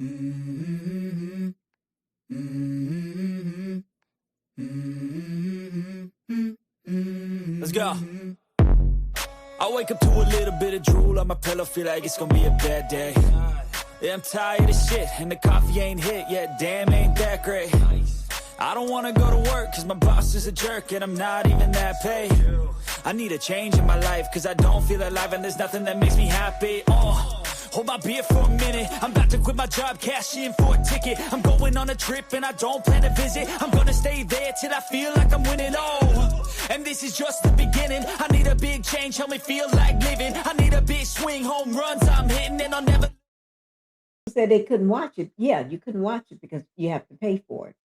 Mm-hmm. Mm-hmm. Mm-hmm. Let's go. I wake up to a little bit of drool on my pillow, feel like it's gonna be a bad day. Yeah, I'm tired of shit, and the coffee ain't hit yet, damn, ain't that great. I don't wanna go to work, cause my boss is a jerk, and I'm not even that paid. I need a change in my life, cause I don't feel alive, and there's nothing that makes me happy. Hold my beer for a minute, I'm about to quit my job, cash in for a ticket. I'm going on a trip, and I don't plan to visit. I'm gonna stay there till I feel like I'm winning, and this is just the beginning. I need a big change, help me feel like living. I need a big swing, home runs I'm hitting, and I'll never... Said they couldn't watch it. Yeah, you couldn't watch it because you have to pay for it.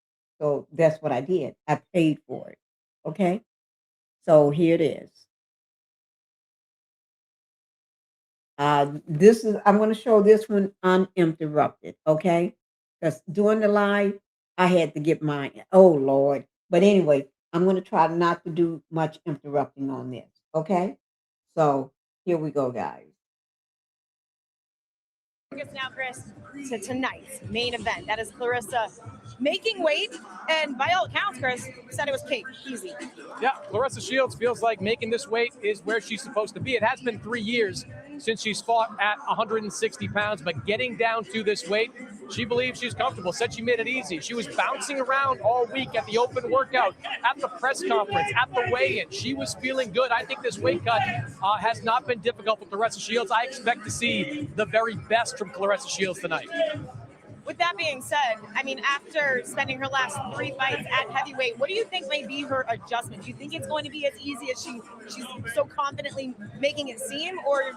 So that's what I did. I paid for it. Okay. So here it is. I'm going to show this one uninterrupted. Okay. Because during the live, I had to get mine. Oh, Lord. But anyway, I'm going to try not to do much interrupting on this. Okay. So here we go, guys. Now, Chris, to tonight's main event. That is Claressa making weight, and by all accounts, Chris said it was cake, easy. Yeah, Claressa Shields feels like making this weight is where she's supposed to be. It has been 3 years since she's fought at 160 pounds, but getting down to this weight, she believes she's comfortable. Said she made it easy. She was bouncing around all week at the open workout, at the press conference, at the weigh-in. She was feeling good. I think this weight cut has not been difficult for Claressa Shields. I expect to see the very best from Claressa Shields tonight. With that being said, I mean, after spending her last 3 fights at heavyweight, what do you think may be her adjustment? Do you think it's going to be as easy as she's so confidently making it seem, or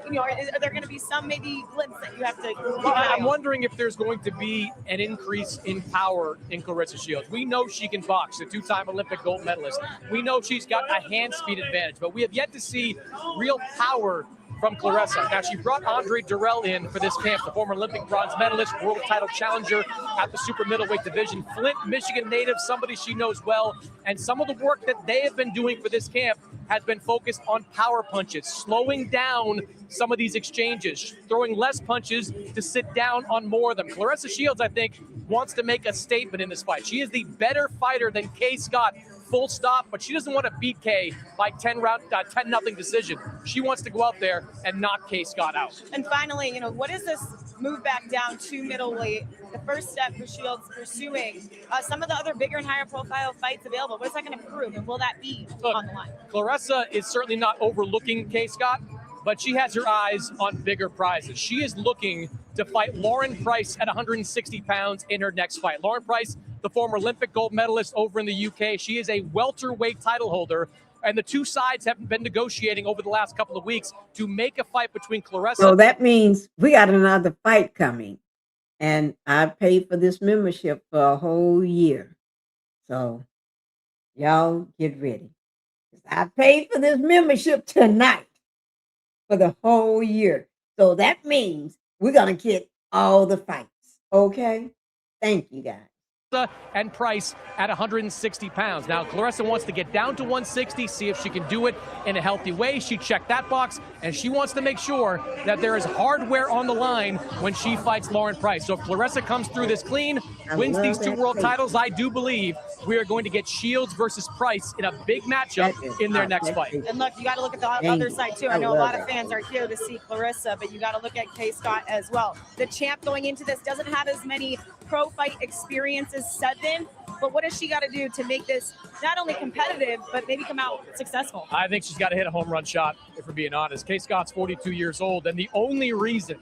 are there going to be some maybe glimpse that you have to? Well, I'm wondering if there's going to be an increase in power in Claressa Shields. We know she can box, a 2-time Olympic gold medalist. We know she's got a hand speed advantage, but we have yet to see real power from Claressa. Now, she brought Andre Durrell in for this camp, the former Olympic bronze medalist, world title challenger at the super middleweight division. Flint, Michigan native, somebody she knows well. And some of the work that they have been doing for this camp has been focused on power punches, slowing down some of these exchanges, throwing less punches to sit down on more of them. Claressa Shields, I think, wants to make a statement in this fight. She is the better fighter than Kay Scott, full stop, but she doesn't want to beat Kay by 10-0 decision. She wants to go out there and knock Kay Scott out. And finally, what is this move back down to middleweight? The first step for Shields pursuing some of the other bigger and higher profile fights available. What is that going to prove, and will that be on the line? Claressa is certainly not overlooking Kay Scott, but she has her eyes on bigger prizes. She is looking to fight Lauren Price at 160 pounds in her next fight. Lauren Price, the former Olympic gold medalist over in the UK. She is a welterweight title holder, and the two sides have been negotiating over the last couple of weeks to make a fight between Claressa. So that means we got another fight coming, and I paid for this membership for a whole year. So y'all get ready. I paid for this membership tonight for the whole year. So that means we're going to get all the fights. Okay? Thank you, guys. And Price at 160 pounds. Now, Claressa wants to get down to 160, see if she can do it in a healthy way. She checked that box, and she wants to make sure that there is hardware on the line when she fights Lauren Price. So if Claressa comes through this clean, wins these 2 world titles, I do believe we are going to get Shields versus Price in a big matchup in their next fight. And look, you got to look at the other side, too. I know a lot of fans are here to see Claressa, but you got to look at Kay Scott as well. The champ going into this doesn't have as many pro fight experiences set in, but what has she got to do to make this not only competitive, but maybe come out successful? I think she's got to hit a home run shot, if we're being honest. Kay Scott's 42 years old, and the only reason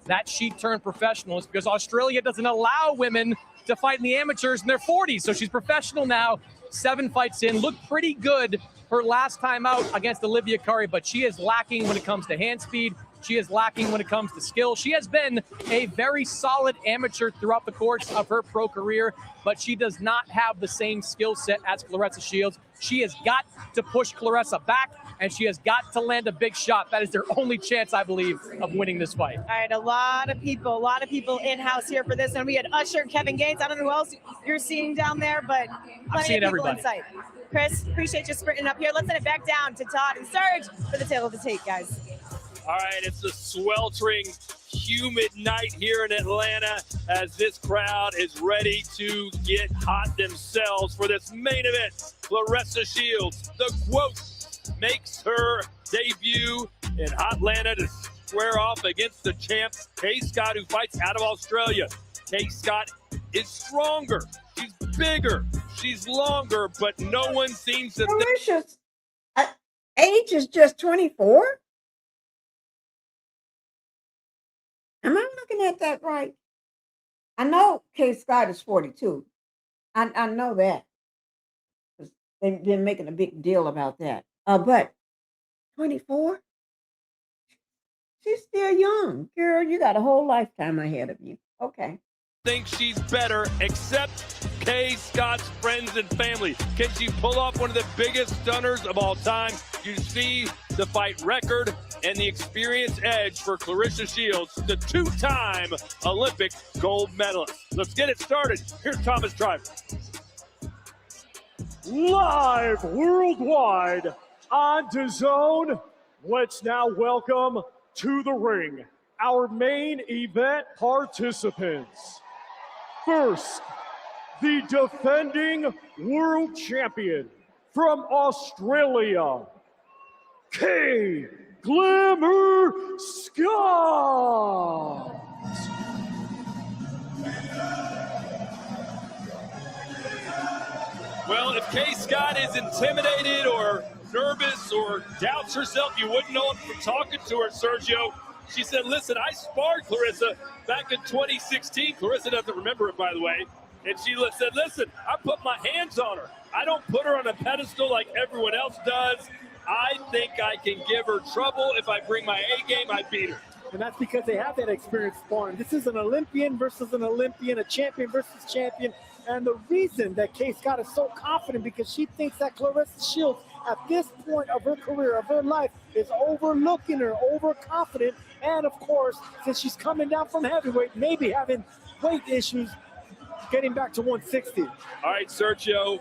that she turned professional is because Australia doesn't allow women to fight in the amateurs in their 40s. So she's professional now, 7 fights in, looked pretty good her last time out against Olivia Curry, but she is lacking when it comes to hand speed. She is lacking when it comes to skill. She has been a very solid amateur throughout the course of her pro career, but she does not have the same skill set as Claressa Shields. She has got to push Claressa back, and she has got to land a big shot. That is their only chance, I believe, of winning this fight. All right, a lot of people in-house here for this. And we had Usher, Kevin Gates. I don't know who else you're seeing down there, but plenty of people in sight. Chris, appreciate you sprinting up here. Let's send it back down to Todd and Serge for the tail of the tape, guys. All right, it's a sweltering humid night here in Atlanta as this crowd is ready to get hot themselves for this main event. Claressa Shields, the quote, makes her debut in Hotlanta to square off against the champ, Kay Scott, who fights out of Australia. Kay Scott is stronger. She's bigger. She's longer, but no one seems to think. Mauritius, age is just 24? Am I looking at that right? I know Kay Scott is 42. I know that. 'Cause they've been making a big deal about that. But 24? She's still young. Girl, you got a whole lifetime ahead of you. Okay. Think she's better, except Kay Scott's friends and family. Can she pull off one of the biggest stunners of all time? You see the fight record and the experience edge for Claressa Shields, the two-time Olympic gold medalist. Let's get it started. Here's Thomas Driver. Live worldwide on DAZN. Let's now welcome to the ring our main event participants. First, the defending world champion from Australia, Kay Glamour Scott. Well, if Kay Scott is intimidated or nervous or doubts herself, you wouldn't know it from talking to her, Sergio. She said, listen, I sparred Claressa back in 2016. Claressa doesn't remember it, by the way. And she said, listen, I put my hands on her. I don't put her on a pedestal like everyone else does. I think I can give her trouble. If I bring my A game, I beat her. And that's because they have that experience sparring. This is an Olympian versus an Olympian, a champion versus champion. And the reason that Kay Scott is so confident because she thinks that Claressa Shields at this point of her career, of her life, is overlooking her, overconfident. And of course, since she's coming down from heavyweight, maybe having weight issues, getting back to 160. All right, Sergio,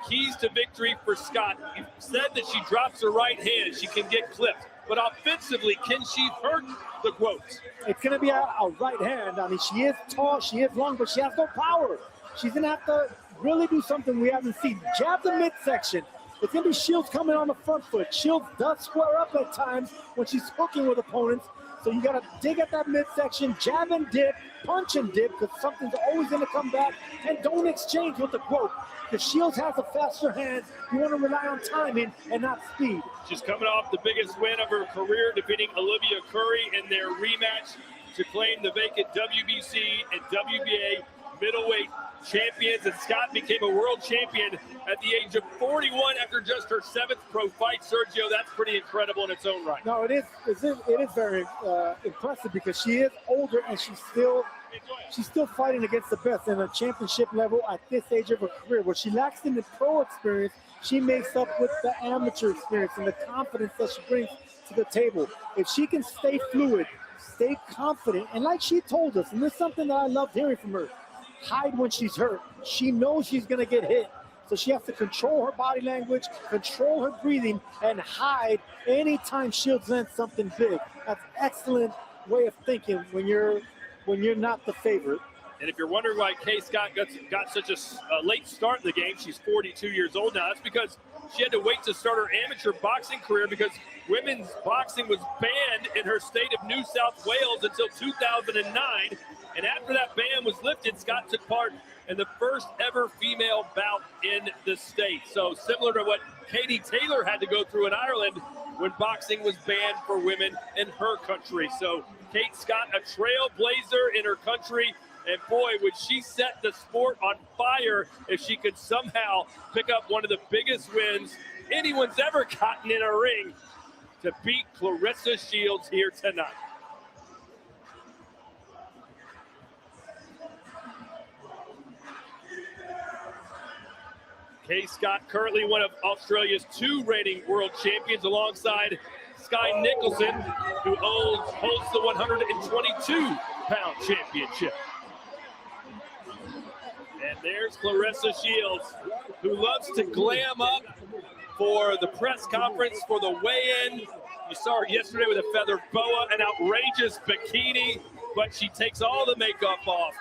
keys to victory for Scott. You said that she drops her right hand, she can get clipped. But offensively, can she hurt the quotes? It's going to be a right hand. I mean, she is tall, she is long, but she has no power. She's going to have to really do something we haven't seen. Jab the midsection. It's going to be Shields coming on the front foot. Shields does square up at times when she's hooking with opponents. So you got to dig at that midsection, jab and dip, punch and dip, because something's always going to come back. And don't exchange with the quote. Because Shields has a faster hand. You want to rely on timing and not speed. She's coming off the biggest win of her career, defeating Olivia Curry in their rematch to claim the vacant WBC and WBA middleweight champions. And Scott became a world champion at the age of 41 after just her 7th pro fight. Sergio, that's pretty incredible in its own right. No, it is very impressive because she is older and she's still fighting against the best in a championship level at this age of her career. What she lacks in the pro experience, she makes up with the amateur experience and the confidence that she brings to the table. If she can stay fluid, stay confident, and like she told us, and this is something that I loved hearing from her, hide when she's hurt. She knows she's going to get hit, so she has to control her body language, control her breathing, and hide anytime Shields lands something big. That's an excellent way of thinking when you're not the favorite. And if you're wondering why Kay Scott got such a late start in the game, she's 42 years old now. That's because she had to wait to start her amateur boxing career because women's boxing was banned in her state of New South Wales until 2009. And after that ban was lifted, Scott took part in the first ever female bout in the state. So similar to what Katie Taylor had to go through in Ireland when boxing was banned for women in her country. So Kate Scott, a trailblazer in her country. And boy, would she set the sport on fire if she could somehow pick up one of the biggest wins anyone's ever gotten in a ring to beat Claressa Shields here tonight. Kay Scott, currently one of Australia's 2 reigning world champions, alongside Sky Nicholson, who holds the 122-pound championship. And there's Claressa Shields, who loves to glam up for the press conference, for the weigh-in. You saw her yesterday with a feather boa, an outrageous bikini, but she takes all the makeup off.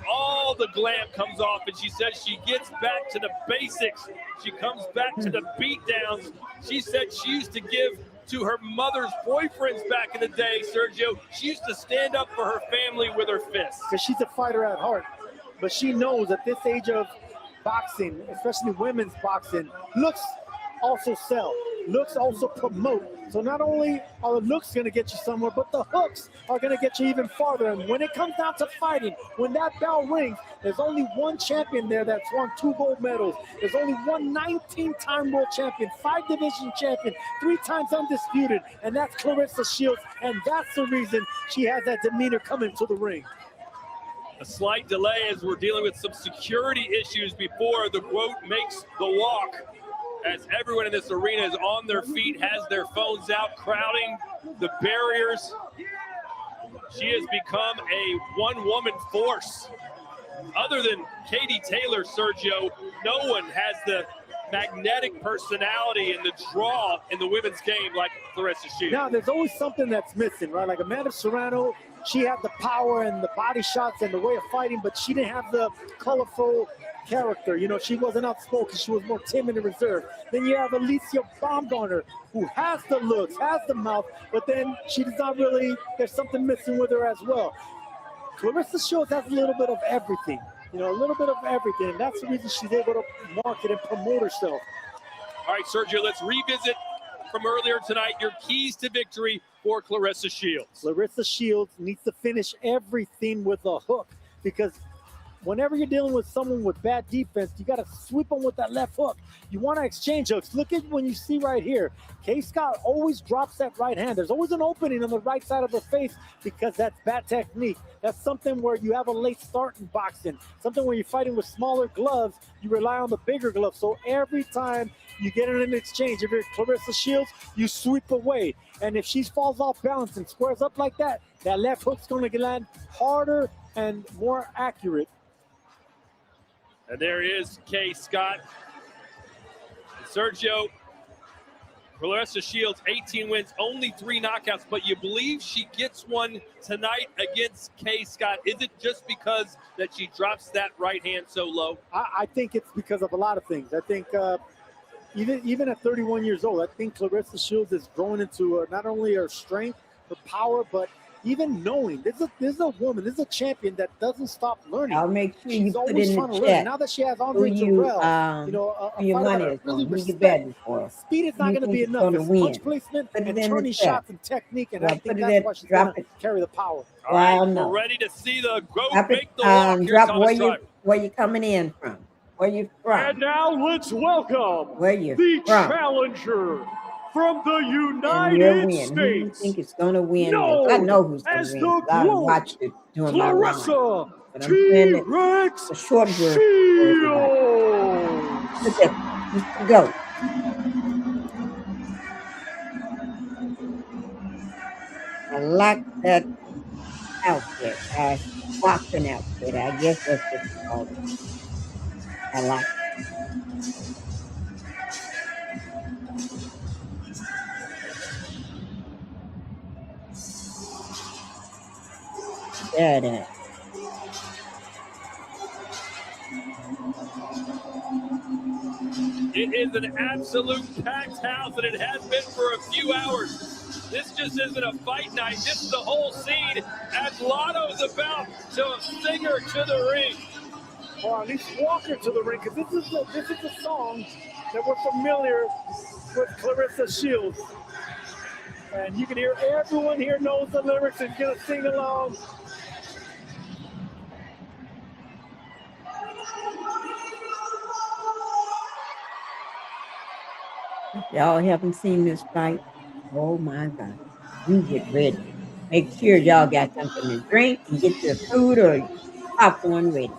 All the glam comes off, and she says she gets back to the basics. She comes back to the beatdowns. She said she used to give to her mother's boyfriends back in the day, Sergio. She used to stand up for her family with her fists. Because she's a fighter at heart. But she knows at this age of boxing, especially women's boxing, looks also sell. Looks also promote. So not only are the looks going to get you somewhere, but the hooks are going to get you even farther. And when it comes down to fighting, when that bell rings, there's only one champion there that's won 2 gold medals. There's only one 19-time world champion, 5-division champion, 3 times undisputed, and that's Claressa Shields. And that's the reason she has that demeanor coming to the ring. A slight delay as we're dealing with some security issues before the quote makes the walk. As everyone in this arena is on their feet, has their phones out, crowding the barriers. She has become a one-woman force. Other than Katie Taylor, Sergio, no one has the magnetic personality and the draw in the women's game like Claressa Shields. Now, there's always something that's missing, right? Like Amanda Serrano, she had the power and the body shots and the way of fighting, but she didn't have the colorful character. You know, she wasn't outspoken. She was more timid and reserved. Then you have Alicia Baumgartner, who has the looks, has the mouth, but then she does not really, there's something missing with her as well. Claressa Shields has a little bit of everything. You know, a little bit of everything. And that's the reason she's able to market and promote herself. All right, Sergio, let's revisit from earlier tonight your keys to victory for Claressa Shields. Claressa Shields needs to finish everything with a hook, because whenever you're dealing with someone with bad defense, you got to sweep them with that left hook. You want to exchange hooks. Look at when you see right here. Kay Scott always drops that right hand. There's always an opening on the right side of her face because that's bad technique. That's something where you have a late start in boxing. Something where you're fighting with smaller gloves, you rely on the bigger gloves. So every time you get in an exchange, if you're Claressa Shields, you sweep away. And if she falls off balance and squares up like that, that left hook's going to land harder and more accurate. And there is Kay Scott. And Sergio, Claressa Shields, 18 wins, only 3 knockouts, but you believe she gets one tonight against Kay Scott. Is it just because that she drops that right hand so low? I think it's because of a lot of things. I think even at 31 years old, I think Claressa Shields is growing into not only her strength, her power, but even knowing this is a woman, this is a champion that doesn't stop learning. I'll make sure you She's put always in trying the to chat learn. Now that she has Andre Terrell, you know, a your fighter money that is I really on, who you respect. betting for. Speed is not going to be enough. It's punch placement and turning shots and technique, and I think that's why she's going to carry the power. All right, we're ready to see the goat make the walk. Here's drop Thomas where you coming in from. Where you from? And now let's welcome the challenger from the United Who you States. think is going to win? Known I know who's going as to win. the I GOAT, watched it doing my Claressa line. But I'm saying that T-Rex the short version. Shields. Look at Mr. Goat. I like that outfit. Boxing outfit. I guess that's what you call it. I like it. There it is. It is an absolute packed house, and it has been for a few hours. This just isn't a fight night. This is the whole scene as Lotto's about to sing her to the ring. Or at least walk her to the ring, because this is a song that we're familiar with Claressa Shields. And you can hear everyone here knows the lyrics and gonna sing along. Y'all haven't seen this fight? Oh my God. You get ready. Make sure y'all got something to drink and get your food or popcorn ready.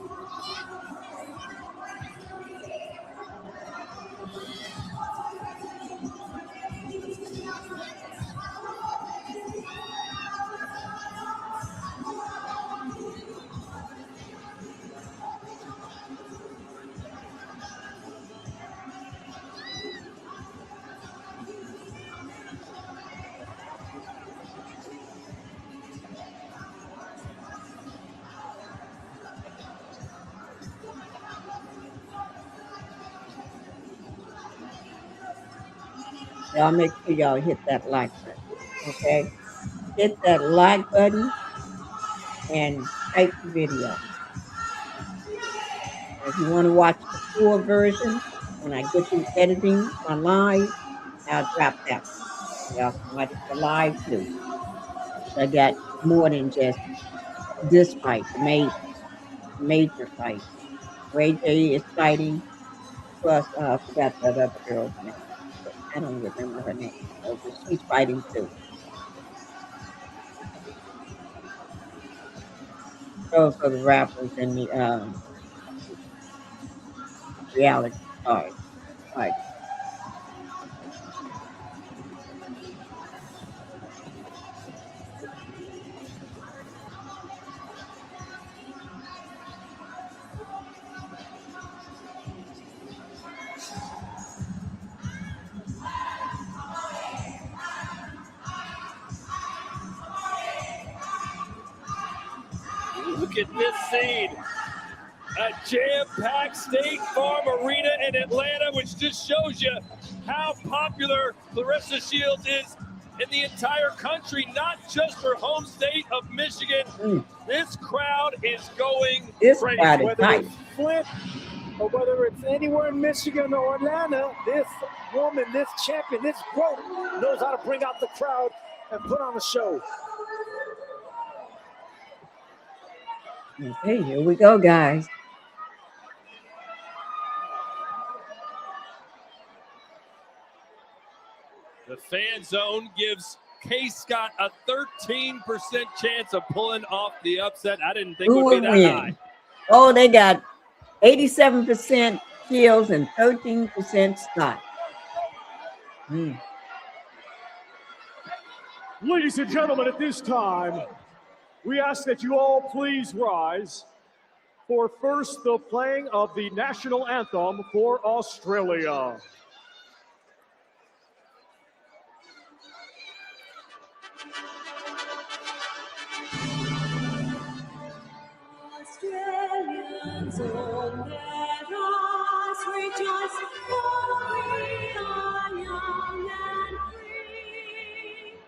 Y'all make sure y'all hit that like button. Okay? Hit that like button and like the video. If you want to watch the full version, when I get through editing my live, I'll drop that one. Y'all can watch the live too. I got more than just this fight, the major fight. Ray J is fighting, plus I forgot that other girl's name. I don't remember her name, so, but she's fighting too. Those are the rappers in the reality stars. Right. Look at this scene. A jam-packed State Farm Arena in Atlanta, which just shows you how popular Claressa Shields is in the entire country, not just her home state of Michigan. This crowd is going crazy. Whether it's Flint or whether it's anywhere in Michigan or Atlanta, this woman, this champion, this GOAT knows how to bring out the crowd and put on a show. Okay, here we go, guys. The fan zone gives K. Scott a 13% chance of pulling off the upset. I didn't think it Who would be would that win? high. Oh, they got 87% Shields and 13% Scott. Ladies and gentlemen, at this time, we ask that you all please rise for first the playing of the national anthem for Australia. Australians, oh, let us rejoice, for we are young and free.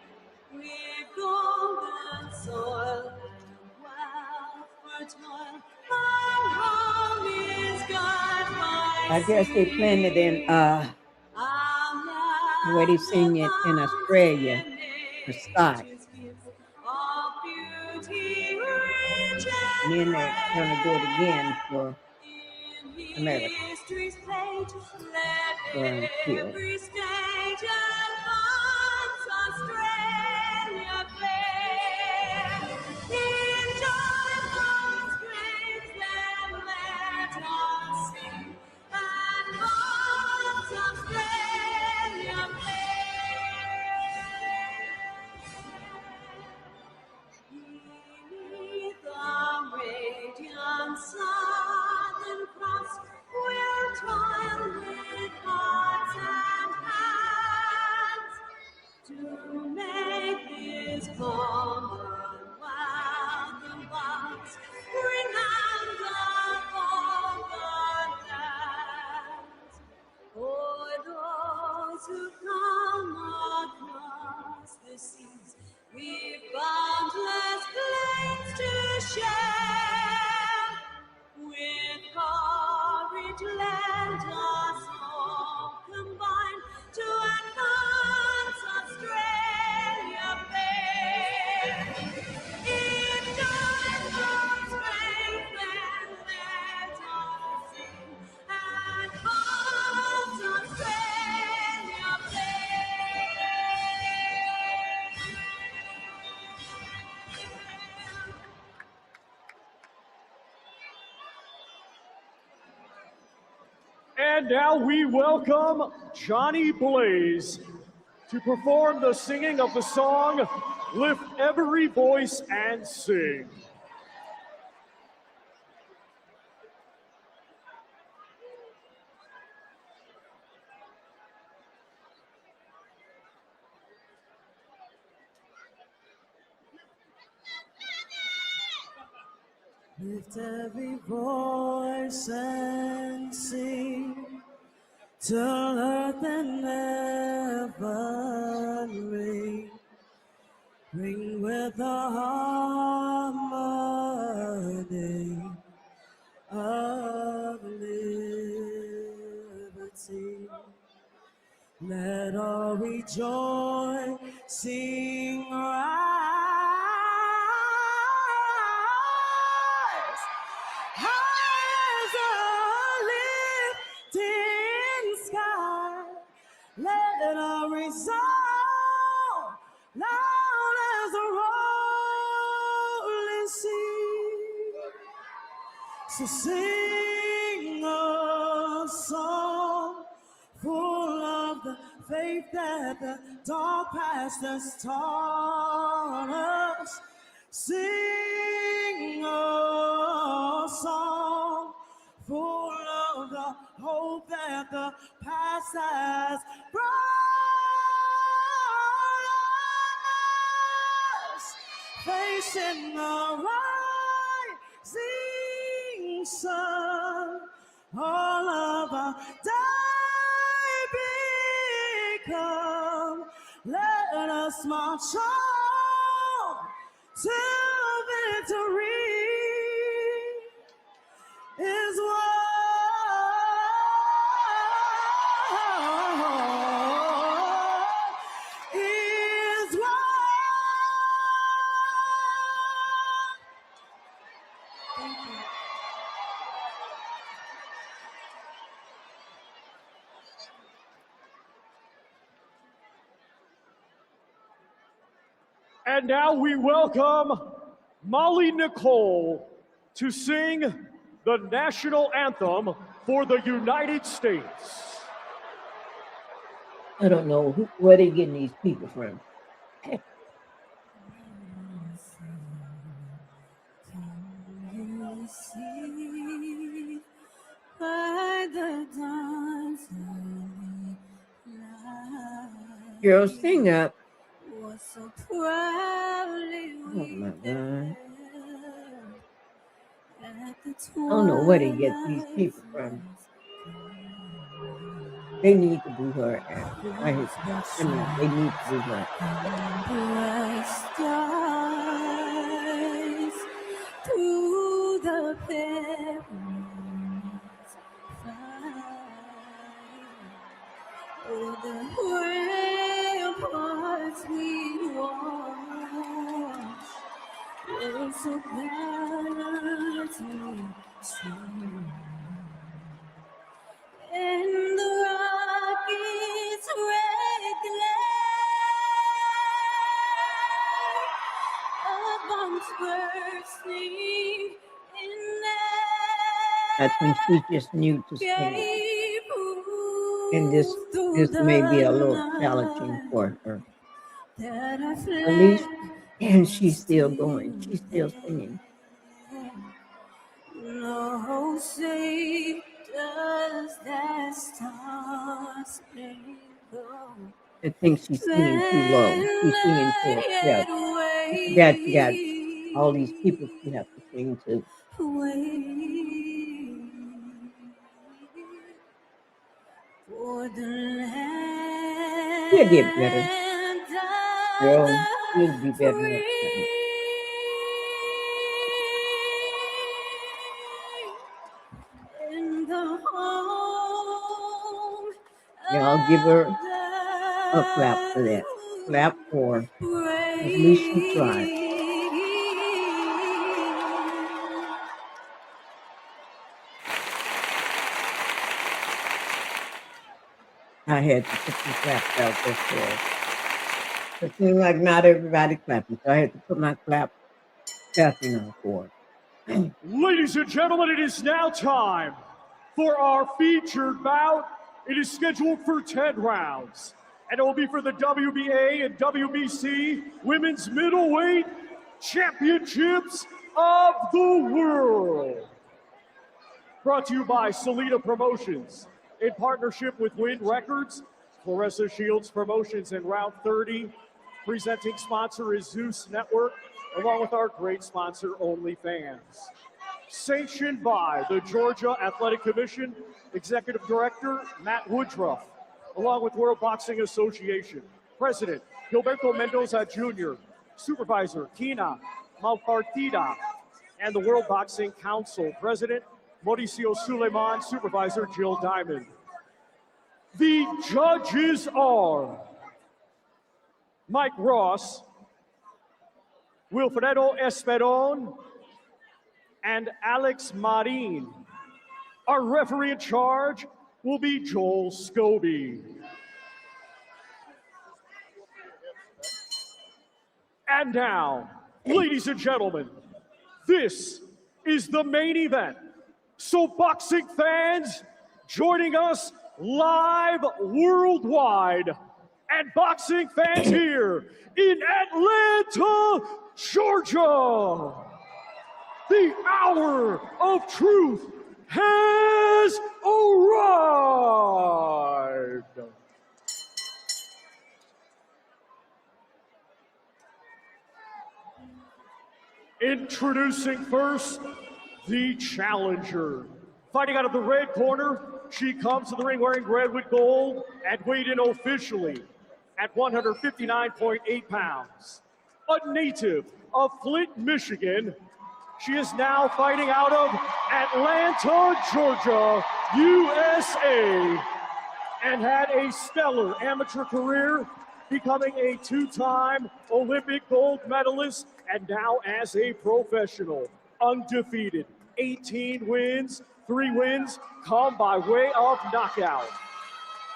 We've golden soil and wealth fertile, our home is guarded by I guess they planned it in where they sing it in Australia for Scott. And then they're gonna do it again for America. For Shields. Southern Cross will toil with hearts and hands to make this Commonwealth the once renowned of all the lands. For those who come across the seas, we've boundless plains to share. With courage, let us all combine to advance Australia fair. In joyful strength, then let us sing, advance Australia fair. And now we welcome Johnny Blaze to perform the singing of the song, Lift Every Voice and Sing. Lift every voice and sing till earth and heaven ring with the harmony of liberty. Let all rejoicing rise, high as a lifting sky. Let all resound, loud as a rolling sea. So sing a song full of the faith that the dark past has taught us. Sing a song full of the hope that the past has brought us. Facing the rising sun, all of our come, let us march on till victory is won. Is won. Thank you. And now we welcome Molly Nicole to sing the national anthem for the United States. I don't know where they getting these people from. Can you see by the dawn's early light? Girl, sing up. Was so proudly Oh my God. at the I don't know where they get these people from. They need to do her act. They need to do her bright stars through the perilous fight. Oh, the ramparts we watched were so gallantly strong. And the rocket's red glare of bombs bursting in I think she just new to sing. And this may be a little challenging for her. At least, and she's still going. She's still singing. No, say does that star spangled I think she's singing too low. She's singing to herself. That you got all these people she have to sing to. For the land She'll get better. Girl, she'll be better next time. in the home Y'all give her a clap for that. Clap for her. At least she tried. I had to put some claps out there for her. It seemed like not everybody clapping, so I had to put my clapping on for her. Ladies and gentlemen, it is now time for our featured bout. It is scheduled for 10 rounds, and it will be for the WBA and WBC Women's Middleweight Championships of the World. Brought to you by Salida Promotions in partnership with Win Records, CLARESSA Shields Promotions, and Route 30. Presenting sponsor is Zeus Network, along with our great sponsor, OnlyFans. sanctioned by the Georgia Athletic Commission, Executive Director Matt Woodruff, along with World Boxing Association, President Gilberto Mendoza Jr., Supervisor Kina Malpartida, and the World Boxing Council, President Mauricio Suleiman, Supervisor Jill Diamond. The judges are Mike Ross, Wilfredo Esperon, and Alex Marin. Our referee in charge will be Joel Scobie. And now, ladies and gentlemen, this is the main event. So boxing fans joining us live worldwide, and boxing fans here in Atlanta, Georgia, the hour of truth has arrived. Introducing first, the challenger. Fighting out of the red corner, she comes to the ring wearing red with gold and weighed in officially at 159.8 pounds. A native of Flint, Michigan, she is now fighting out of Atlanta, Georgia, USA, and had a stellar amateur career, becoming a two-time Olympic gold medalist, and now as a professional, undefeated, 18 wins, 3 wins come by way of knockout.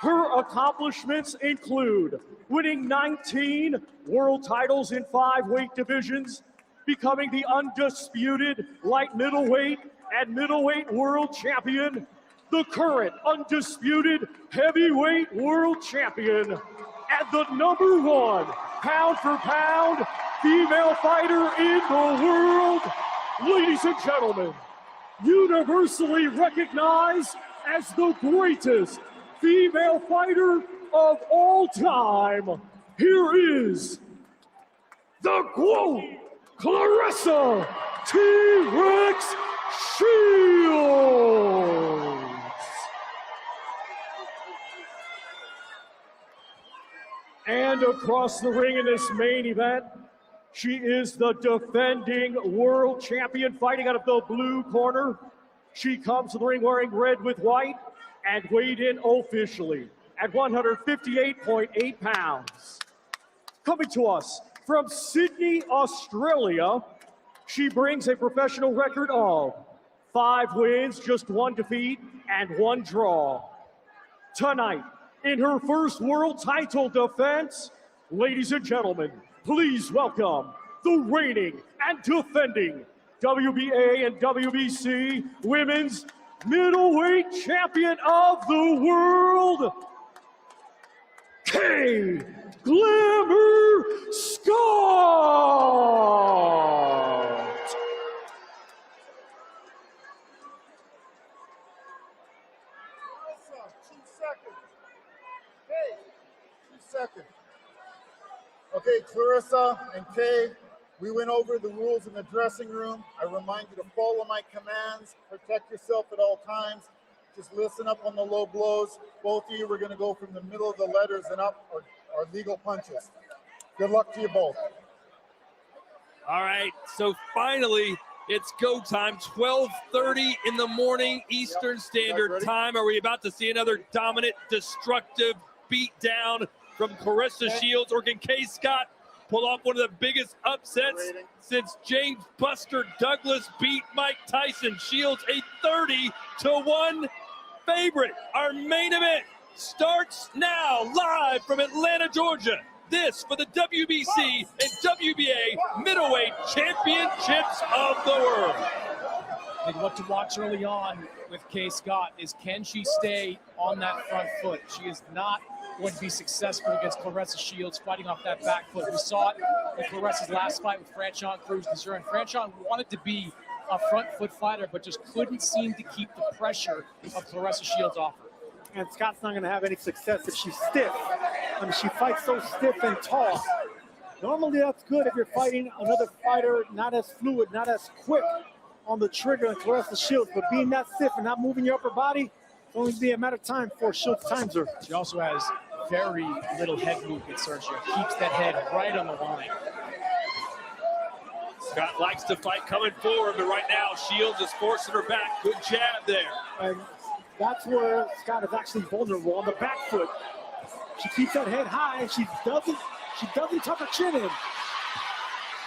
Her accomplishments include winning 19 world titles in 5 weight divisions, becoming the undisputed light middleweight and middleweight world champion, the current undisputed heavyweight world champion, and the #1 pound for pound female fighter in the world. Ladies and gentlemen, universally recognized as the greatest female fighter of all time, here is the GOAT, Claressa T-Rex Shields. And across the ring in this main event, she is the defending world champion, fighting out of the blue corner. She comes to the ring wearing red with white and weighed in officially at 158.8 pounds. Coming to us from Sydney, Australia, she brings a professional record of 5 wins, just 1 defeat, and 1 draw. Tonight, in her first world title defense, ladies and gentlemen, please welcome the reigning and defending WBA and WBC Women's Middleweight Champion of the World, Kay Glamour Scott. Okay, Claressa and Kay, we went over the rules in the dressing room. I remind you to follow my commands, protect yourself at all times. Just listen up on the low blows. Both of you, we're going to go from the middle of the letters and up are legal punches. Good luck to you both. All right, so finally, it's go time, 12:30 in the morning Eastern Standard Time. Are we about to see another dominant, destructive beatdown from Claressa Shields, or can Kay Scott pull off one of the biggest upsets since James Buster Douglas beat Mike Tyson? Shields a 30-1 favorite. Our main event starts now, live from Atlanta, Georgia. This for the WBC and WBA middleweight championships of the world. And what to watch early on with Kay Scott is, can she stay on that front foot? She is not going to be successful against Claressa Shields fighting off that back foot. We saw it in Claressa's last fight with Franchon Cruz Missouri. Franchon wanted to be a front foot fighter, but just couldn't seem to keep the pressure of Claressa Shields off her. And Scott's not going to have any success if she's stiff. I mean, she fights so stiff and tall. Normally that's good if you're fighting another fighter not as fluid, not as quick on the trigger and Claressa Shields, but being that stiff and not moving your upper body, it's only be a matter of time before Shields times her. She also has very little head movement, Sergio. Keeps that head right on the line. Scott likes to fight coming forward, but right now Shields is forcing her back. Good jab there. And that's where Scott is actually vulnerable on the back foot. She keeps that head high and she doesn't tuck her chin in.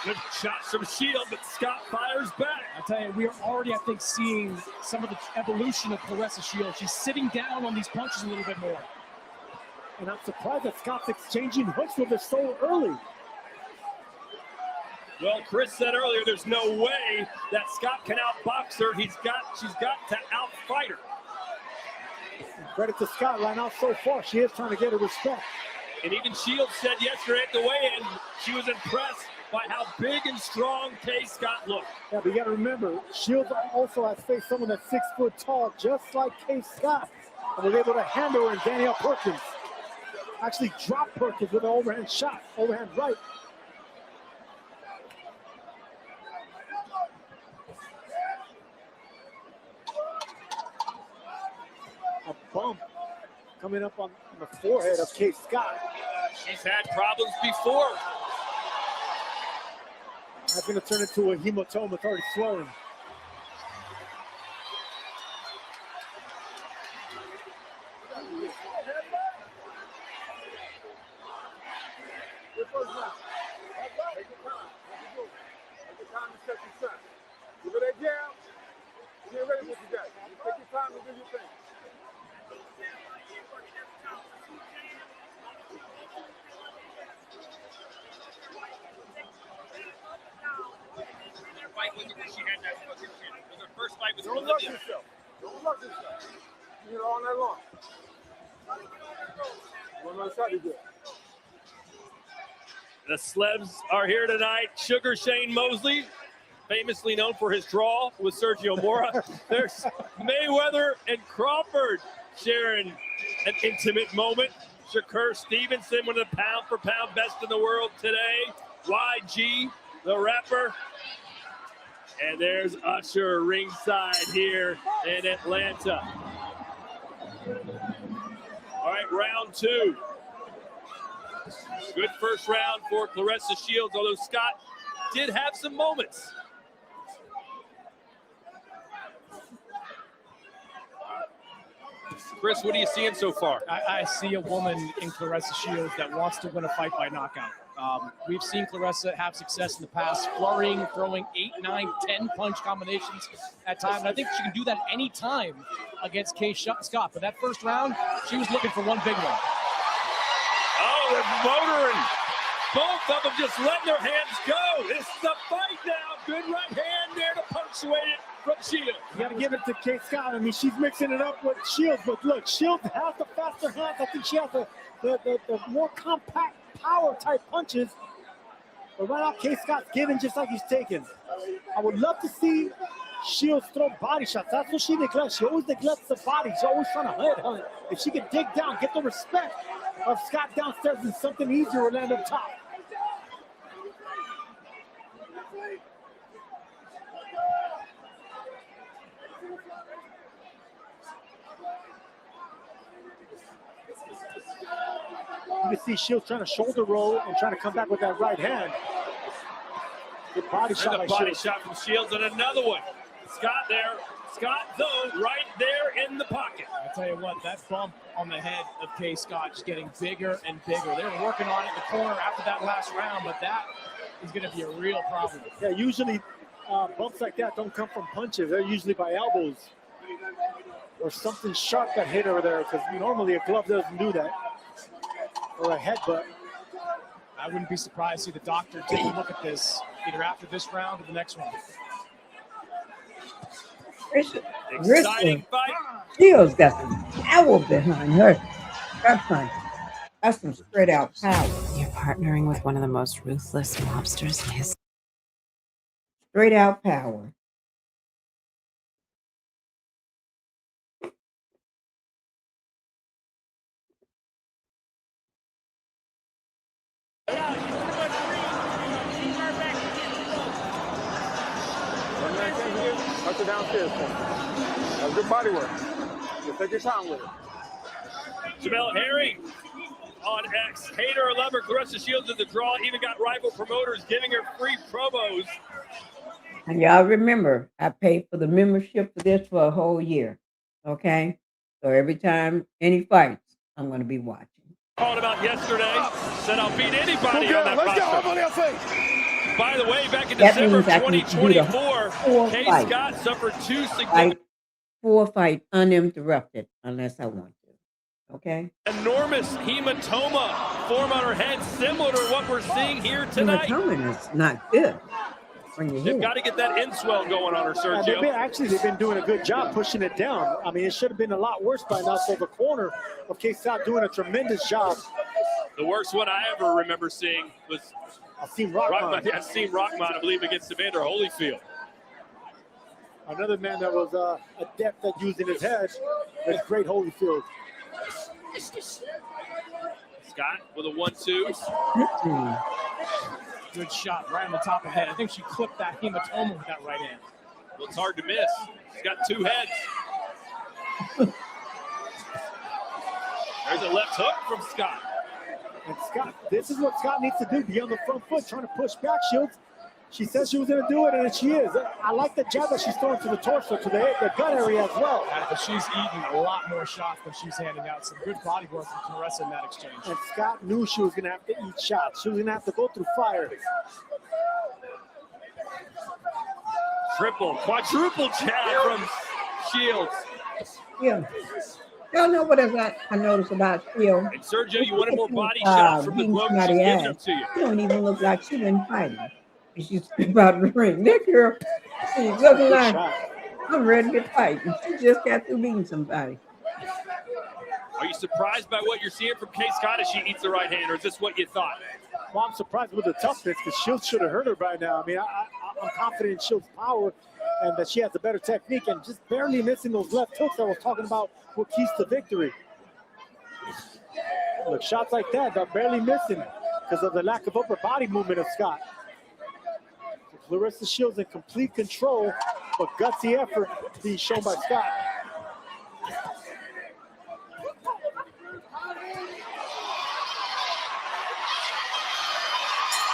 Good shots from Shields, but Scott fires back. I tell you, we are already, I think, seeing some of the evolution of Claressa Shields. She's sitting down on these punches a little bit more. And I'm surprised that Scott's exchanging hooks with her so early. Well, Chris said earlier, there's no way that Scott can outbox her. She's got to outfight her. And credit to Scott right now so far. She is trying to get her respect. And even Shields said yesterday at the weigh-in, she was impressed by how big and strong Kay Scott looked. Yeah, but you got to remember, Shields also has faced someone that's 6 foot tall, just like Kay Scott, and was able to handle her in Danielle Perkins. Actually dropped Perkins with an overhand shot, overhand right. A bump coming up on the forehead of Kay Scott. She's had problems before. That's going to turn into a hematoma. It's already swelling. Don't rush yourself. Don't rush yourself. You know, all night long. One more shot, you good. The Slebs are here tonight. Sugar Shane Mosley, famously known for his draw with Sergio Mora. There's Mayweather and Crawford sharing an intimate moment. Shakur Stevenson, one of the pound-for-pound best in the world today. YG, the rapper. And there's Usher ringside here in Atlanta. All right, round 2. Good first round for Claressa Shields, although Scott did have some moments. Chris, what are you seeing so far? I see a woman in Claressa Shields that wants to win a fight by knockout. We've seen Claressa have success in the past, flurrying, throwing 8, 9, 10 punch combinations at times. And I think she can do that any time against Kay Scott. But that first round, she was looking for one big one. Oh, they're motoring. Both of them just letting their hands go. This is the fight now. Good right hand there to punctuate it from Shields. You got to give it to Kay Scott. I mean, she's mixing it up with Shields. But look, Shields has the faster hands. I think she has the more compact power type punches. But right now, Kay Scott's giving just like he's taking. I would love to see Shields throw body shots. That's what she neglects. She always neglects the body. She's always trying to head hunt. If she can dig down, get the respect of Scott downstairs, and something easier will land up top. You can see Shields trying to shoulder roll and trying to come back with that right hand. Good body shot by body Shields. shot from Shields and another one. Scott there. Scott, though, right there in the pocket. I tell you what, that bump on the head of Kay Scott is getting bigger and bigger. They were working on it in the corner after that last round, but that is going to be a real problem. Yeah, usually bumps like that don't come from punches. They're usually by elbows or something sharp that hit her there, because normally a glove doesn't do that. Or a headbutt. I wouldn't be surprised to see the doctor take a look at this either after this round or the next one. Exciting fight. Shields got some power behind her. That's some straight out power. You're partnering with one of the most ruthless mobsters in history. Straight out power. can't hear, touch it downstairs for me. That's good body work. Just take your time with it. Jamel Herring on X. Hate her or love her, Claressa Shields at the draw. Even got rival promoters giving her free promos. And y'all remember, I paid for the membership for this for a whole year. Okay? So every time any fights, I'm going to be watching. Called him out yesterday. Said I'll beat anybody on that roster. By the way, back in December of 2024, K. Scott suffered 2 significant 4 fights uninterrupted, unless I want to. Okay? enormous hematoma form on her head, similar to what we're seeing here tonight. Hematoma is not good. They've got to get that inswell going on her, Sergio. They've been doing a good job pushing it down. I mean, it should have been a lot worse by now. So the corner of K. Scott doing a tremendous job. The worst one I ever remember seeing was Asim Rahman. Asim Rahman, I believe, against Evander Holyfield. Another man that was adept at using his head. That's great Holyfield. Scott with a 1-2. Good shot right on the top of the head. I think she clipped that hematoma with that right hand. Well, it's hard to miss. She's got 2 heads. There's a left hook from Scott. And Scott, this is what Scott needs to do. Be on the front foot, trying to push back. Shields, she said she was going to do it, and she is. I like the jab that she's throwing to the torso, to the gut area as well. But she's eating a lot more shots than she's handing out. Some good body work from Claressa in that exchange. And Scott knew she was going to have to eat shots. She was going to have to go through fire. Triple, quadruple jab from Shields. Yeah. Y'all know what I noticed about Shields? And Sergio, you wanted more body shots from the glove. She's giving them to you. She don't even look like she been fighting. And she's about to ring. That girl, she's looking like I'm ready to fight. And she just got through beating somebody. Are you surprised by what you're seeing from K. Scott as she eats the right hand, or is this what you thought? Well, I'm surprised with the toughness because Shields should have hurt her by now. I mean, I'm confident in Shields' power and that she has a better technique, and just barely missing those left hooks I was talking about what keys to victory. Look, shots like that, they're barely missing because of the lack of upper body movement of Scott. Claressa Shields in complete control, but gutsy effort being shown by Scott.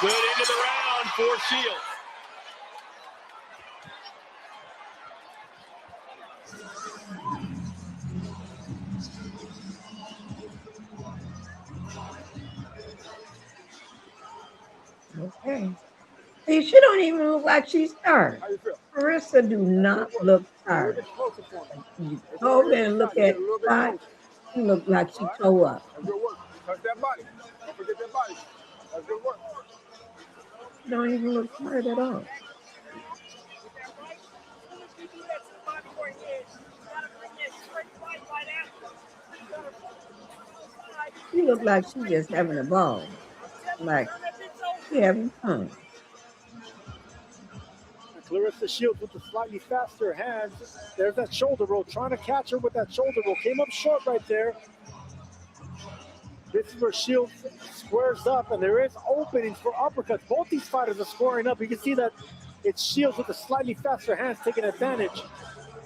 Good into the round for Shields. Okay. See, she don't even look like she's tired. Claressa do not look tired. You go over and look at Scott, she look like she toe up. Touch that body. Don't forget that body. That's good work. She don't even look tired at all. She look like she just having a ball. Like she having fun. Claressa Shields with the slightly faster hands. There's that shoulder roll, trying to catch her with that shoulder roll. Came up short right there. This is where Shields squares up, and there is openings for uppercuts. Both these fighters are squaring up. You can see that it's Shields with the slightly faster hands taking advantage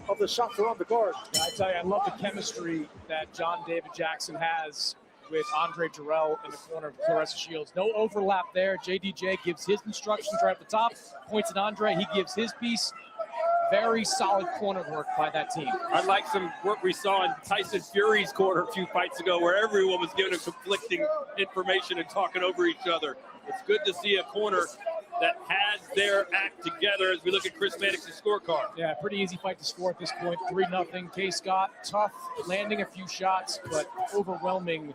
of the shots around the guard. Yeah, I tell you, I love the chemistry that John David Jackson has with Andre Jarrell in the corner of Claressa Shields. No overlap there. JDJ gives his instructions right at the top, points at Andre, he gives his piece. Very solid corner work by that team. Unlike some work we saw in Tyson Fury's corner a few fights ago where everyone was giving conflicting information and talking over each other. It's good to see a corner that has their act together as we look at Chris Mannix's scorecard. Yeah, pretty easy fight to score at this point. 3-0. K. Scott, tough, landing a few shots, but overwhelming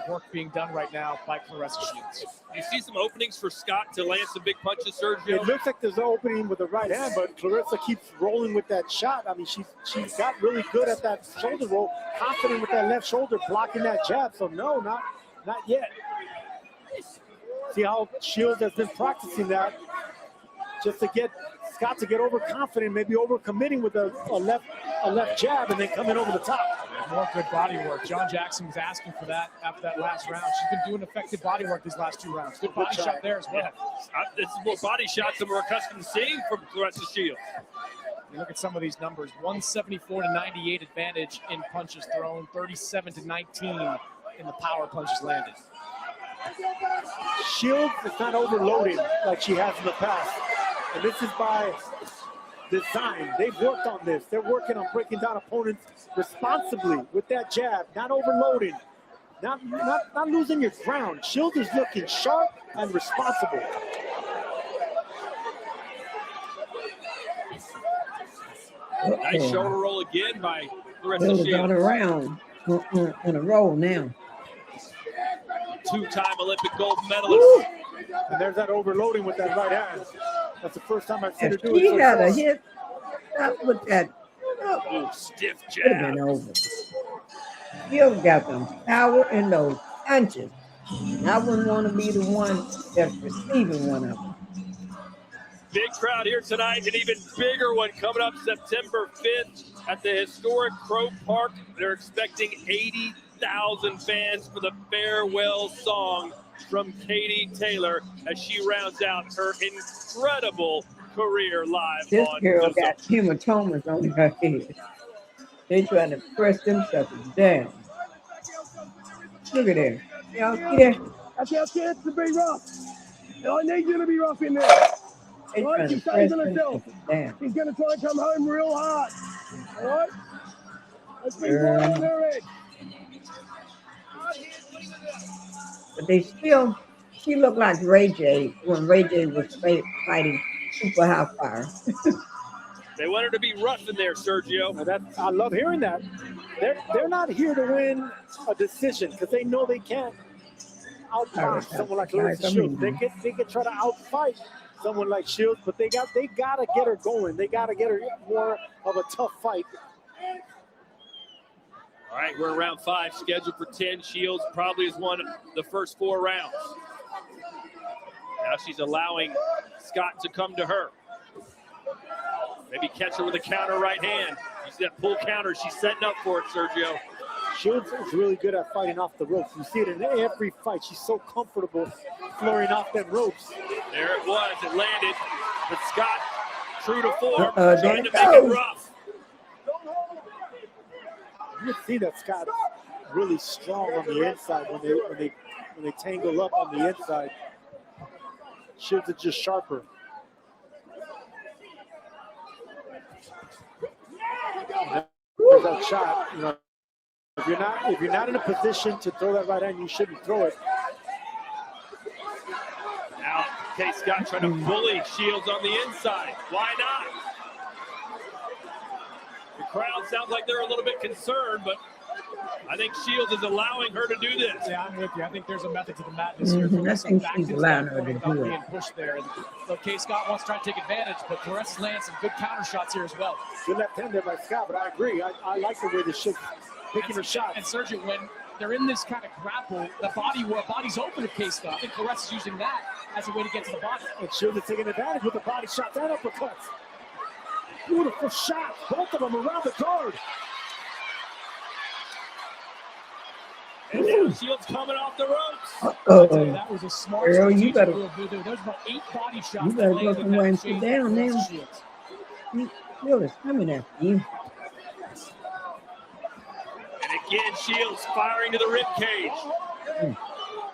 work being done right now by Claressa Shields. You see some openings for Scott to land some big punches, Sergio? It looks like there's an opening with the right hand, but Claressa keeps rolling with that shot. I mean, she got really good at that shoulder roll, confident with that left shoulder, blocking that jab. So no, not yet. See how Shields has been practicing that just to get Scott to get overconfident, maybe overcommitting with a left jab and then coming over the top. More good body work. John Jackson was asking for that after that last round. She's been doing effective body work these last 2 rounds. Good body shot there as well. Yeah. This is more body shots than we're accustomed to seeing from Claressa Shields. You look at some of these numbers, 174-98 advantage in punches thrown, 37-19 in the power punches landed. Shields is not overloading like she has in the past. And this is by design. They've worked on this. They're working on breaking down opponents responsibly with that jab, not overloading, not losing your ground. Shields is looking sharp and responsible. Nice shoulder roll again by Claressa Shields. Got around on a roll now. 2-time Olympic gold medalist. And there's that overloading with that right hand. That's the first time I've seen her do it. She got a hit up with that. Oh, stiff Could have jab. been over. Still got them power in those punches. And I wouldn't want to be the one that's receiving one of them. Big crowd here tonight, an even bigger one coming up September 5th at the historic Crow Park. They're expecting 80,000 fans for the farewell song from Katie Taylor as she rounds out her incredible career live This on girl DAZN. got hematomas on her head. They trying to press themselves down. Look at that. Y'all see that? I tell kids to be rough. I need you to be rough in there. They All right, trying to she's press saving herself. themselves down. She's going to try to come home real hard. All right? Let's be Girl. right on her edge. But they still, she looked like Ray J when Ray J was fighting Super High Fire. They want her to be rough in there, Sergio. I love hearing that. They're not here to win a decision because they know they can't outbox someone like Claressa Shields. They can try to outfight someone like Shields, but they gotta get her going. They gotta get her more of a tough fight. All right, we're in round 5, scheduled for 10. Shields probably has won the first 4 rounds. Now she's allowing Scott to come to her. Maybe catch her with a counter right hand. You see that pull counter, she's setting up for it, Sergio. Shields is really good at fighting off the ropes. You see it in every fight. She's so comfortable flooring off them ropes. There it was, it landed. But Scott, true to form, there trying to it make it goes. rough. You see that Scott's really strong on the inside when they tangle up on the inside. Shields is just sharper. There's that shot. You know, if you're not in a position to throw that right hand, you shouldn't throw it. Now, K. Scott trying to bully Shields on the inside. Why not? The crowd sounds like they're a little bit concerned, but I think Shields is allowing her to do this. Yeah, I'm with you. I think there's a method to the madness here. I think she's allowing her to without do being it. pushed there. And so K. Scott wants to try to take advantage, but Claressa's landing some good counter shots here as well. Good left hand there by Scott, but I agree. I like the way the shit's picking her shot. And Sergio, when they're in this kind of grapple, the body's open to K. Scott. I think Claressa's using that as a way to get to the body. And Shields is taking advantage with the body shots and uppercuts. Beautiful shot, both of them around the guard. And now Shields coming off the ropes. I'll tell you, that was a smart Girl, you strategic better- move. There's about 8 body shots. You better that go landed somewhere that and sit chase down from now. Shields. Shields is coming after you. And again, Shields firing to the rib cage.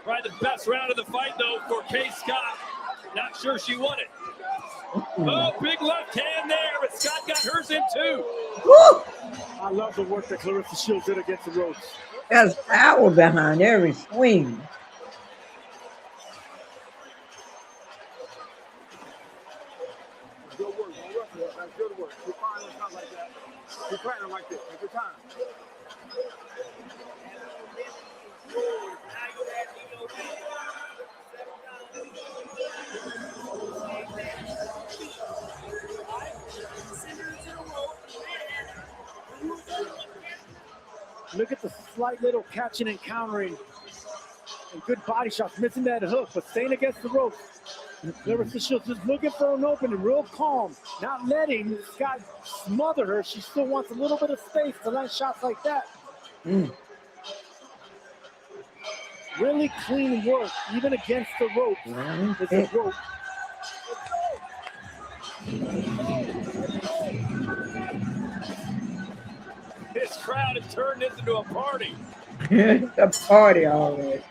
Probably the best round of the fight, though, for K. Scott. Not sure she won it. Oh, big left hand there, but Scott got hers in too. Woo! I love the work that Claressa Shields did against the ropes. There's power behind every swing. Good work, don't rush it. That's good work. Keep firing it like that. Keep practicing like this. Take your time. Look at the slight little catching and countering. And good body shots, missing that hook, but staying against the ropes. Claressa Shields just looking for an opening, real calm, not letting Scott smother her. She still wants a little bit of space to land shots like that. Really clean work, even against the rope. It's a rope. This crowd has turned this into a party. It's a party already.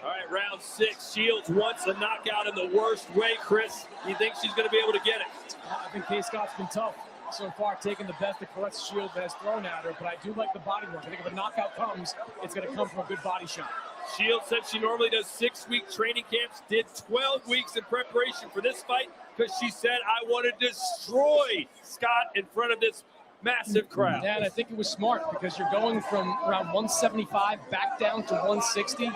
All right, round 6. Shields wants a knockout in the worst way, Chris. You think she's going to be able to get it? I think K. Scott's been tough so far, taking the best that Claressa Shields has thrown at her, but I do like the body work. I think if a knockout comes, it's going to come from a good body shot. Shields said she normally does 6-week training camps, did 12 weeks in preparation for this fight because she said, I want to destroy Scott in front of this massive crowd. Yeah, and I think it was smart because you're going from around 175 back down to 160. You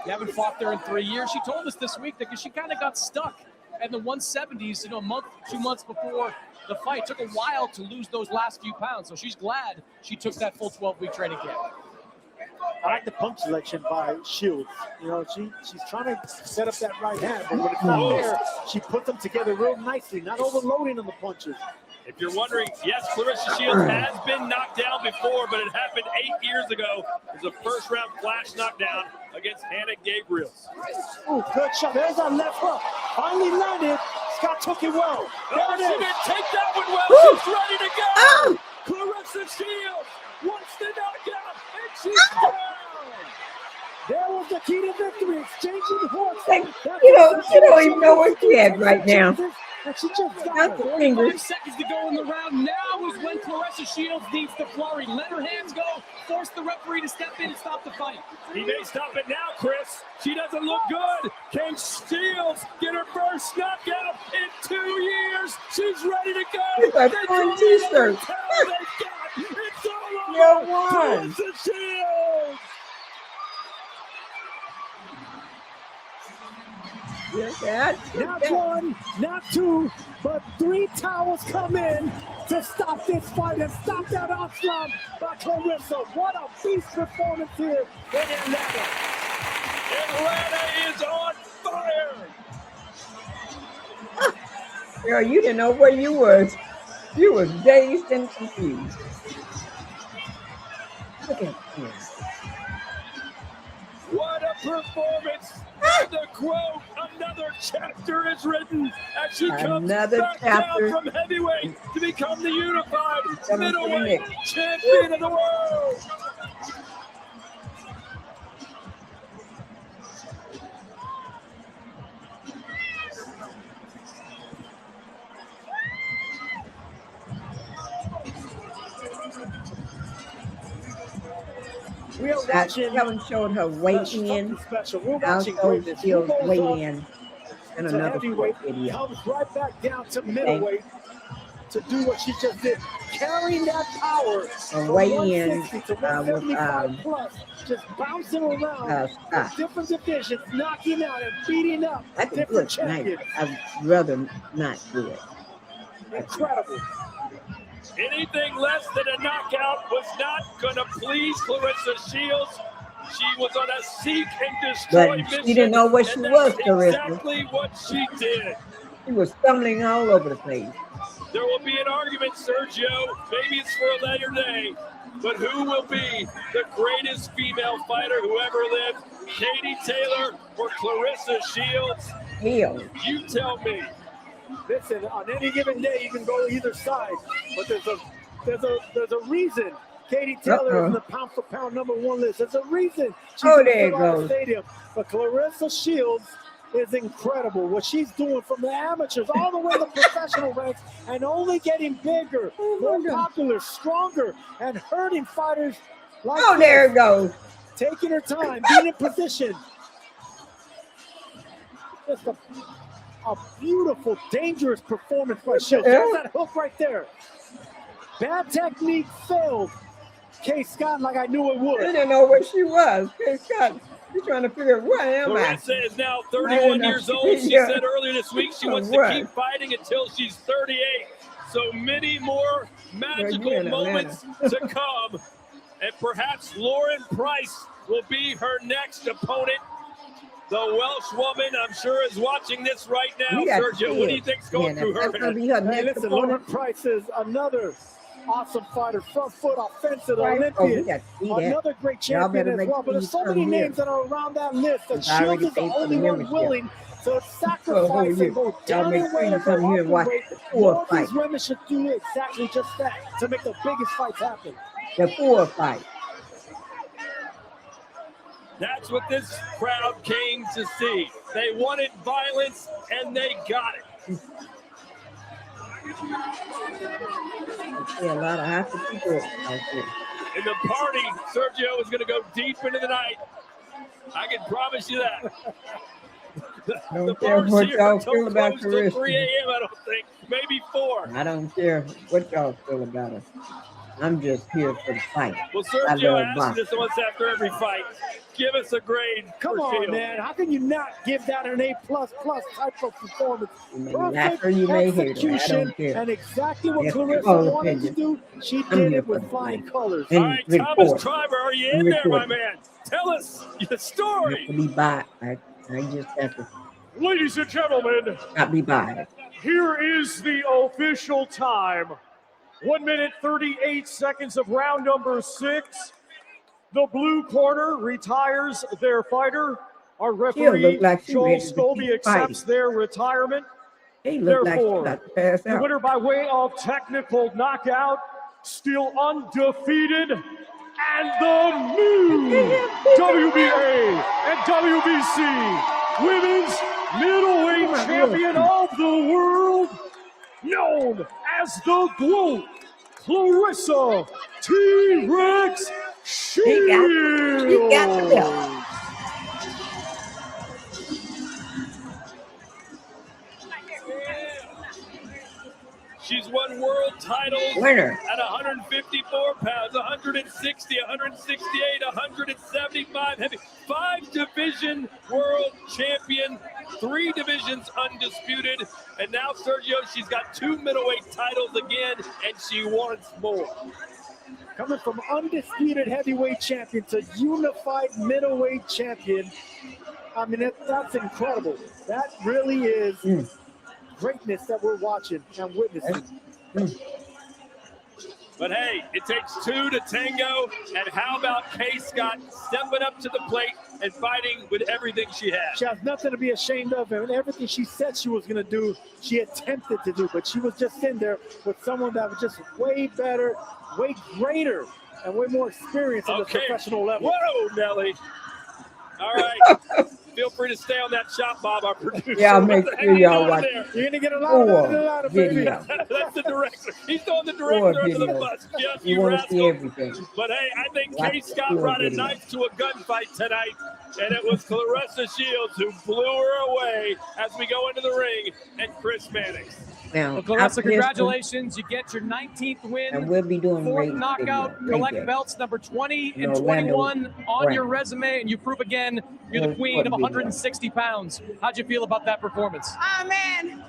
haven't fought there in 3 years. She told us this week that because she kind of got stuck in the 170s, a month, 2 months before the fight. It took a while to lose those last few pounds, so she's glad she took that full 12-week training camp. I like the punch selection by Shields. She's trying to set up that right hand, but when it's not there, she puts them together real nicely, not overloading on the punches. If you're wondering, yes, Claressa Shields has been knocked down before, but it happened 8 years ago. It was a first-round flash knockdown against Hannah Gabriels. Oh, good shot. There's that left hook. Finally landed. Scott took it well. Oh, she didn't take that one well. She's ready to go. Claressa Shields wants the knockout, and she's down. There was the key to victory. Exchanging hooks. You don't even know what she had right now. And she just got the fingers. 5 seconds to go in the round. Now is when Claressa Shields needs to flurry. Let her hands go. Force the referee to step in and stop the fight. He may stop it now, Chris. She doesn't look good. Can Shields get her first knockout in 2 years? She's ready to go. It's a fun t-shirt. It's all You over. won. Claressa Shields. Not one, not two, but 3 towels come in to stop this fight and stop that onslaught by Claressa. What a beast performance here in Atlanta. Atlanta is on fire. Girl, you didn't know where you was. You was dazed and confused. Look at you. What a performance. And the quote, another chapter is written as she comes back down from heavyweight to become the unified middleweight champion of the world. We are watching. Kevin showed her weight in. Special. We're I'll watching show greatness. Shields Who goes weight up in to another heavyweight, video. comes right back down to middleweight to do what she just did, carrying that power from weigh in 160 to 175 plus, just bouncing around different divisions, knocking out and beating up That's a different good night. champions. I'd rather not do it. Incredible. Anything less than a knockout was not going to please Claressa Shields. She was on a seek and destroy mission. She didn't know what she was, Claressa. Exactly what she did. She was stumbling all over the place. There will be an argument, Sergio. Maybe it's for a later day. But who will be the greatest female fighter who ever lived? Katie Taylor or Claressa Shields? You tell me. Listen, on any given day, you can go either side, but there's a reason Katie Taylor is in the pound-for-pound #1 list. There's a reason she's in there it the goes. Stadium. But Claressa Shields is incredible. What she's doing from the amateurs all the way to the professional ranks and only getting bigger, more popular, stronger, and hurting fighters like there it goes. Taking her time, being in position. Just a beautiful, dangerous performance by Shields. There's that hook right there. Bad technique failed. K. Scott like I knew it would. She didn't know where she was. K. Scott, she's trying to figure out where am I? Claressa is now 31 years old. She said earlier this week she wants to keep fighting until she's 38. So many more magical moments to come. And perhaps Lauren Price will be her next opponent. The Welsh woman, I'm sure, is watching this right now. We got Sergio, what do you think's going through her That's gonna head? be her Hey, next listen, Lauren opponent. Price is another awesome fighter, front foot offensive Right. Oh, we Olympian, got to see that. another great Y'all champion better as make well. But sure there's you so come many here. names that are around that list that It's already Shields is the paid for the only one membership. willing to Oh, sacrifice you. and go Y'all down make in sure you weight come here and watch the More four of these fight. women should do exactly just that to make the biggest fights happen. The four fight. That's what this crowd came to see. They wanted violence, and they got it. I see a lot of happy people out there. In the party, Sergio is going to go deep into the night. I can promise you that. Don't The care bars what here y'all don't feel about close till 3 Claressa. a.m., I don't think. Maybe 4. I don't care what y'all feel about her. I'm just here for the fight. Well, I Sergio love asks boxing. this once after every fight. Give us a grade. Come for on, Shields. man. How can you not give that an A++ type of performance? You may Perfect laugh or you may hate her. I execution don't care. and exactly what That's your Claressa own wanted to opinion. do. She I'm did here it for with the flying fight. colors. All And right, Thomas report. Triber, are you And in there, my report. man? Tell us the I have story. to be biased. I just have to Ladies and gentlemen, not be biased. here is the official time. 1 minute, 38 seconds of round number 6. The blue corner retires their fighter. Our She'll look referee, like she ready Joel to Scobie, keep fighting. accepts their retirement. He look like she Therefore, about to pass the out. winner by way of technical knockout, still undefeated, and the new WBA and WBC Women's Middleweight Champion of the World, known as the GOAT, Claressa T-Rex Shields. She got the belt. She's won world titles Winner. at 154 pounds, 160, 168, 175 heavy. 5-division world champion, 3 divisions undisputed. And now, Sergio, she's got 2 middleweight titles again, and she wants more. Coming from undisputed heavyweight champion to unified middleweight champion. I mean, that's incredible. That really is greatness that we're watching and witnessing. But hey, it takes 2 to tango. And how about Kay Scott stepping up to the plate and fighting with everything she has? She has nothing to be ashamed of, and everything she said she was going to do, she attempted to do, but she was just in there with someone that was just way better, way greater, and way more experienced at the professional level. Whoa, Nelly. All right. Feel free to stay on that shot, Bob, our producer. Y'all What make the heck sure are you y'all doing watch there? You're going to get a lot of that, baby. video. That's the director. He's throwing the Four director under the videos. bus. Yes, You you want to see rascal. everything. But hey, I think Watch Kay the Scott four brought a videos. knife to a gunfight tonight, and it was Claressa Shields who blew her away as we go into the ring, and Chris Mannix. Now, Well, Claressa, congratulations. You get your 19th win. And we'll be doing 4th ratings knockout, video. collect Rating. belts number 20 In and Orlando, 21 on right. your resume, and you prove again you're the Well, queen what of video? 160 pounds. How'd you feel about that performance? Oh, man.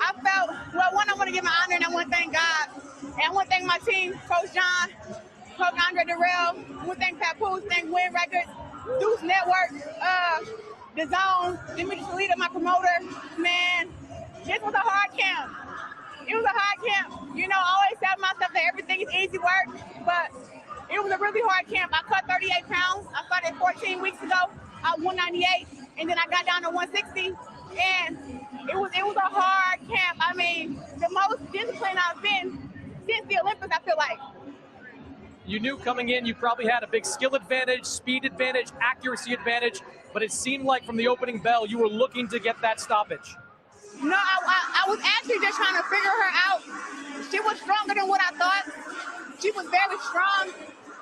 I felt, well, one, I want to give my honor, and I want to thank God. And I want to thank my team, Coach John, Coach Andre Darrell. I want to thank Pat Poos, thank Win Records, Deuce Network, DAZN, Dimitri Salita, my promoter. Man, this was a hard camp. It was a hard camp. You know, I always tell myself that everything is easy work, but it was a really hard camp. I cut 38 pounds. I started 14 weeks ago. I was 198, and then I got down to 160, and it was a hard camp. I mean, the most disciplined I've been since the Olympics, I feel like. You knew coming in you probably had a big skill advantage, speed advantage, accuracy advantage, but it seemed like from the opening bell you were looking to get that stoppage. No, I was actually just trying to figure her out. She was stronger than what I thought. She was very strong,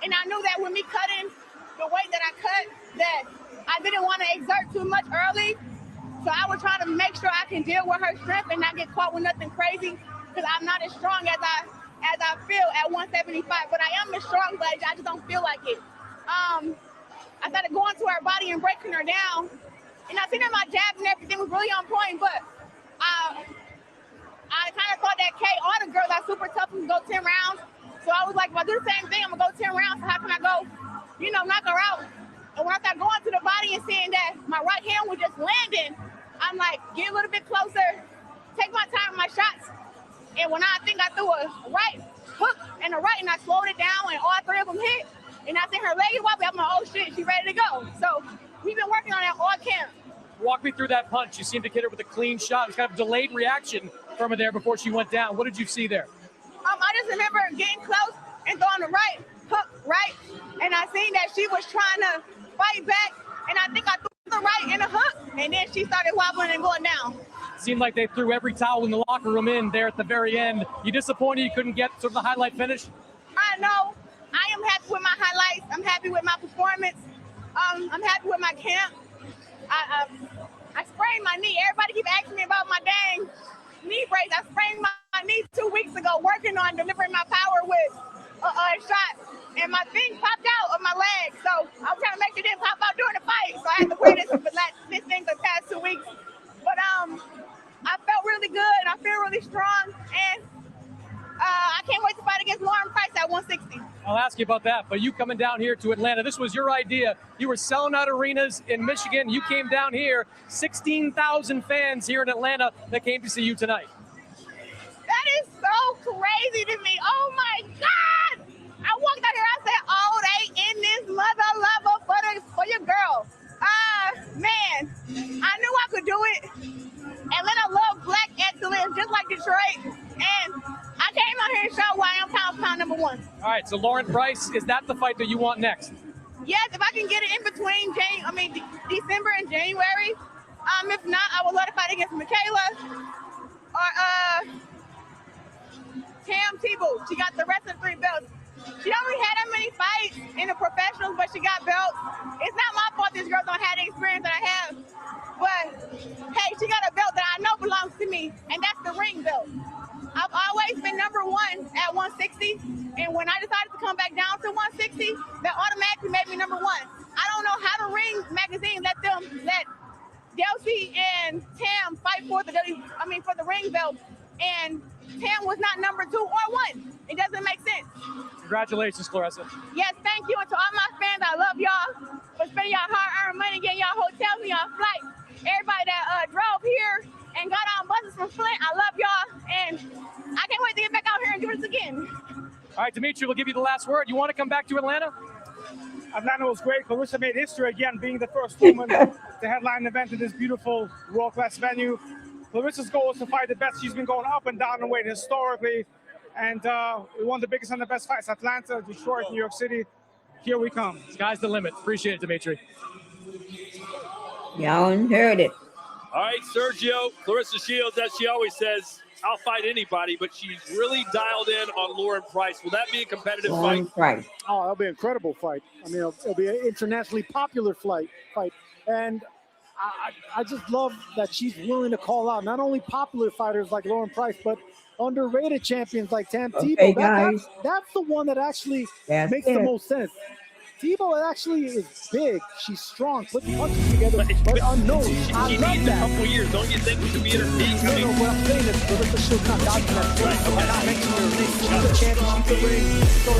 and I knew that with me cutting the weight that I cut, that I didn't want to exert too much early. So I was trying to make sure I can deal with her strength and not get caught with nothing crazy, because I'm not as strong as I feel at 175. But I am as strong, but I just don't feel like it. I started going to her body and breaking her down, and I think that my jab and everything was really on point, but I kind of thought that all the girls are super tough and go 10 rounds. So I was like, if I do the same thing, I'm going to go 10 rounds. So how can I go, knock her out And when I started going to the body and seeing that my right hand was just landing, I'm like, get a little bit closer, take my time with my shots. And when I think I threw a right hook and a right, and I slowed it down, and all three of them hit, and I think her leg is wobbly, I'm like, oh shit, she's ready to go. So we've been working on that all camp. Walk me through that punch. You seemed to hit her with a clean shot. It was kind of a delayed reaction from her there before she went down. What did you see there? I just remember getting close and throwing the right hook, right? And I seen that she was trying to fight back, and I think I threw the right and a hook, and then she started wobbling and going down. Seemed like they threw every towel in the locker room in there at the very end. You disappointed you couldn't get sort of the highlight finish? I know. I am happy with my highlights. I'm happy with my performance. I'm happy with my camp. I sprained my knee. Everybody keep asking me about my dang knee brace. I sprained my knee 2 weeks ago working on delivering my power with a shot. And my thing popped out of my leg. So I'm trying to make sure it didn't pop out during the fight. So I had to wear this thing for the past 2 weeks. But I felt really good. I feel really strong. And I can't wait to fight against Lauren Price at 160. I'll ask you about that, but you coming down here to Atlanta, this was your idea. You were selling out arenas in Michigan. You came down here, 16,000 fans here in Atlanta that came to see you tonight. That is so crazy to me. Oh my God. I walked out here, I said, oh, they in this mother lover for your girl. Man, I knew I could do it. Atlanta loves black excellence, just like Detroit. And I came out here and showed why I'm pound for pound number one. All right, so Lauren Price, is that the fight that you want next? Yes, if I can get it in between December and January. If not, I would love to fight against Michaela or Tam Tebow. She got the rest of the 3 belts. She don't really have that many fights in the professionals, but she got belts. It's not my fault this girl don't have the experience that I have. But, hey, she got a belt that I know belongs to me, and that's the ring belt. I've always been number 1 at 160, and when I decided to come back down to 160, that automatically made me number 1. I don't know how the Ring magazine let Delcy and Tam fight for the ring belt, and Tam was not number 2 or 1. It doesn't make sense. Congratulations, Claressa. Yes, thank you, and to all my fans, I love y'all for spending y'all hard-earned money, getting y'all hotels and y'all flights. Everybody that drove here and got on buses from Flint, I love y'all, and I can't wait to get back out here and do this again. All right, Dimitri, we'll give you the last word. You want to come back to Atlanta? Atlanta was great. Claressa made history again, being the first woman to headline an event in this beautiful world-class venue. Claressa's goal is to fight the best. She's been going up and down the weight historically, and we won the biggest and the best fights: Atlanta, Detroit, New York City. Here we come. Sky's the limit. Appreciate it, Dimitri. Y'all heard it. All right, Sergio, Claressa Shields, as she always says, I'll fight anybody, but she's really dialed in on Lauren Price. Will that be a competitive fight? Price. Oh, that'll be an incredible fight. I mean, it'll be an internationally popular fight. And I just love that she's willing to call out not only popular fighters like Lauren Price, but underrated champions like Tam Tebow. That's the one that actually makes the most sense. Tebow actually is big. She's strong. Put punches together, but unknown. She needs a couple years, don't you think, to be in her peak? No, what I'm saying is Claressa, she'll come down to that point. By not mentioning her name, she's a champion. She's a ring. So